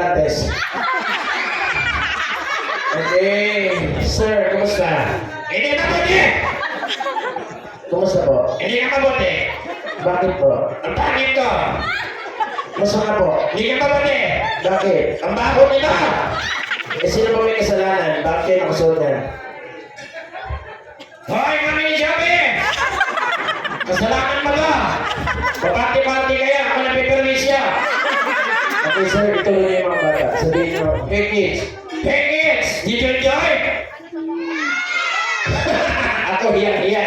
Dantes. Okay. Sir, kumusta? Hindi mabuti! Kumusta po? Hindi ka mabuti! Bakit po? Ang pangit ko! Kumusta nga po? Hindi ka mabuti! Bakit? Ang baho nito! Eh, sino po may kasalanan? Bakit kayo nakasuot yan? Hoy, kami ni Joby! Kasalanan mo ba? Pabati-bati kaya ako napiperwisya! Okay, sir, ituloy niyo yung mga bata. Sabihin niyo, hey kids. Hey kids! Did you enjoy? Ako hiya-hiya.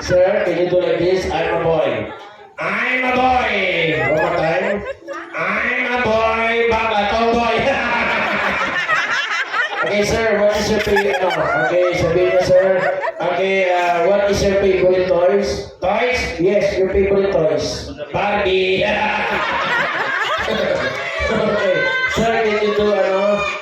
Sir, can you do like this? I'm a boy. I'm a boy! One more time. I'm a boy! Baka tomboy! Okay, sir, what is your favorite? Okay, sabihin niyo, sir. Okay, what is your favorite toys? Toys? Yes, your favorite toys. Barbie! Okay, sir, can you do,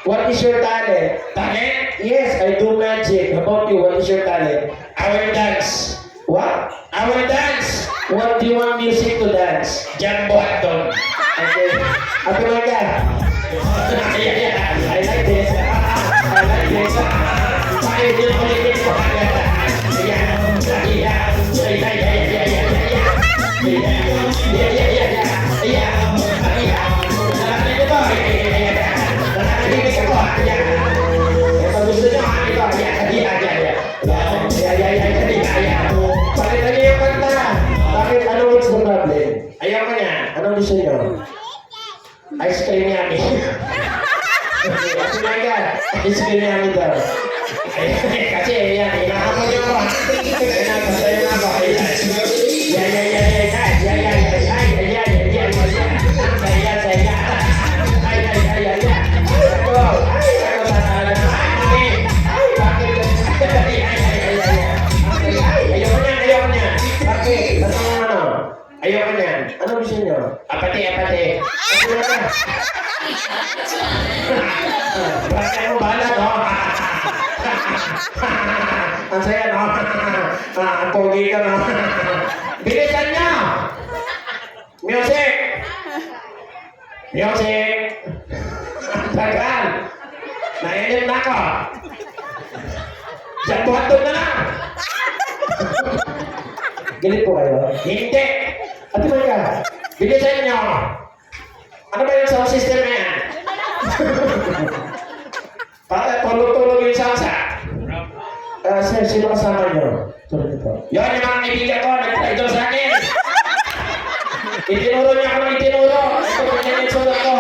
what is your talent? Talent? Yes, I do magic. How about you? What is your talent? I will dance! What? I will dance! What do you want music to dance? Jambo Hotdog! Okay. Ate Maga. I like this. I like this. Bakit yun ulitin ko? Ito gusto niyo. Pakita niyo yung kanta. Bakit? Ano what's the problem? Ayaw ko niya. Anong gusto niyo? Ice cream yummy. Ate Maga. Ice cream namin daw. Kasi yan, inahamon niyo ko. Sa'yo na ako. Bakit? Ano? Ayaw ko niyan. Ano gusto niyo? Apate. Ate Maga. Bakit mo bahala, no? Ang saya, no? Ang pogi ka, no? Bilisan niyo! Music! Music! Tagal! Naiinip na ako! Diyan buhatod na lang! Galit po kayo? Hindi! Ate Maga. Bilisan niyo! Ano ba yung sound system na yan? Para tulog-tulog yung salsa. Sir, sino kasama niyo? Tulog niyo po. Yun yung mga kaibigan ko, nag-try sa akin. Itinuro niya ako ng itinuro. Ito kung yan yung sulat ko.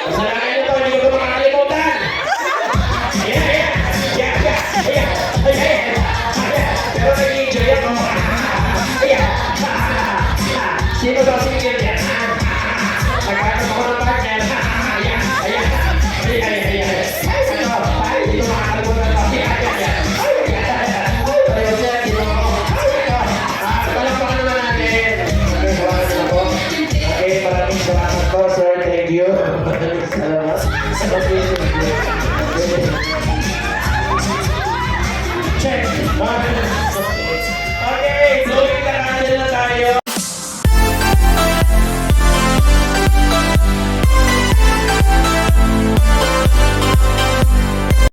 Kasalanan nito, hindi ko makakalimutan. Ayan. Pero nag-enjoy ako. Ayan. Sino daw singil yan? Nagkakaroon ako ng partner. Ayan. Hindi ko makakalimutan ko. Palakpakan naman natin. Okay, maraming salamat po, sir. Thank you. Salamat. Okay,